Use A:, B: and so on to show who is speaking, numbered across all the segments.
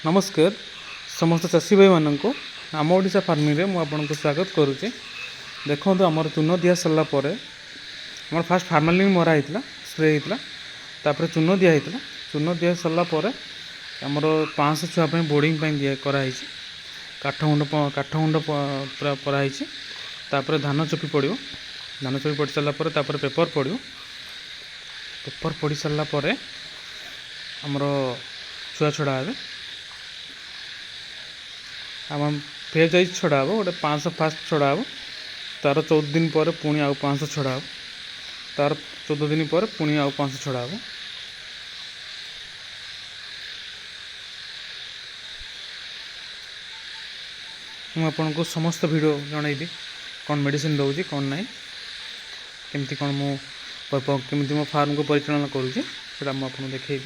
A: नमस्कार समस्त चाषी भाई मानक आम ओडिशा फार्मिंग रे आपको स्वागत करुचे। देखो आमर चून दिया सरलापर आम फास्ट फार्मालिन मरा होता स्प्रे होता तापर चून दिया होता चून दिया सरलापर आमर 500 छुआ बोर्डिंग दिया कराई काठगुंड पूरा कराई तापर धान चुपी पड़ो धान चुपी पड़ सारापर पेपर पड़ो पेपर पड़ सारापर आमर छुआ छड़ा हे आम फेज वाइज छड़ा हे गोटे 500 फास्ट छड़ा हे तार 14 दिन पर पुणी आउ 500 छड़ा हे तार 14 दिन पर पुणी आउ 500 छड़ा हे। मुझे आपको समस्त वीडियो जनइबी कौन मेडिसिन दूसरी कौन ना केमती कौन मुझे मो फार्म को परिचालन करुँचे मुझे देखी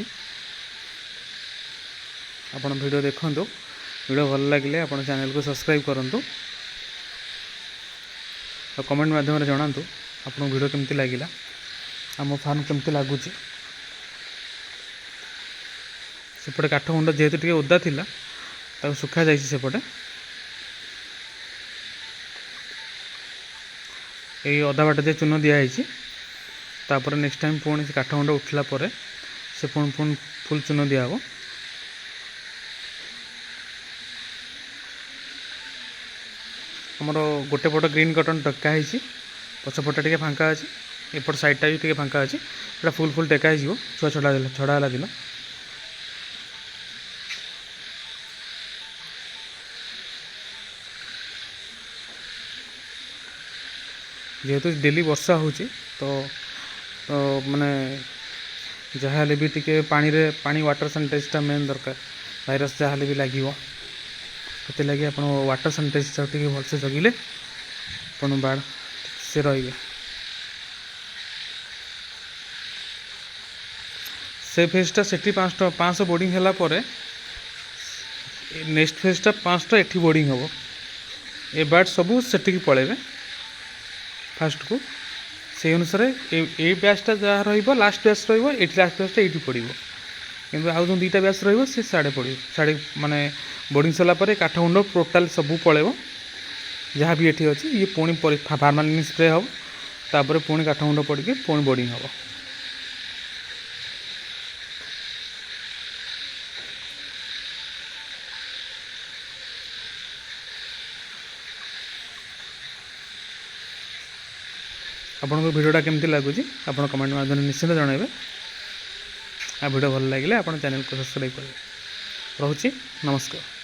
A: आप वीडियो देखु वीडियो भल लगे आप चैनल को सब्सक्राइब करूँ और कमेंट माध्यम जनातु आप वीडियो केमती लगे आम फार्म केमती लगुच सेपटे काठगुंड जेहेतु टे ओदा थी सुखा जापटे ये अधा बाट जे चून दिखाई तापर नेक्स्ट टाइम पुणी काठगुंड उठला से पुणी फुल चून दिहब। आमर गोटे पट ग्रीन कटन टेकाही पछपटा टे फांका अच्छी एपट साइडटा भी टे फांका अच्छी फुल फुल टेका छुआ छड़ा दिन जेहेतु डेली वर्षा हो माने जहाँ भी टी पानी वाटर सैनिटाइजटा मेन दरकार भाईरस जहाँ भी लगे से लगे आप वाटर सैनिटाइज टे भलसे जगिले आप बाड़ से रे से फेजटा से 500 बोर्डिंग है नेक्स्ट फेजटा 500 एटी बोर्डिंग हम ए बाड़ सबू से पलैबे फास्ट को से अनुसार ये बैचटा जहाँ लास्ट बैच रही लास्ट बैचटा ये पड़ो कि आउ जो 2टा बैच रे साढ़े पड़ो साढ़े माने बोर्डिंग सरलापर काठगुंड टोटाल सबू पलैब जहाँ भी ये अच्छी ये पुणी फार्मालिन स्प्रे हम तापर पुणी काठगुंड पड़ के पुणी बोर्डिंग हम। आपन को वीडियोटा केमती लगुच आप कमेंट माध्यम निश्चिंत जनइबे आ वीडियो भल लगे आप चैनल को सब्सक्राइब करेंगे। रोची नमस्कार।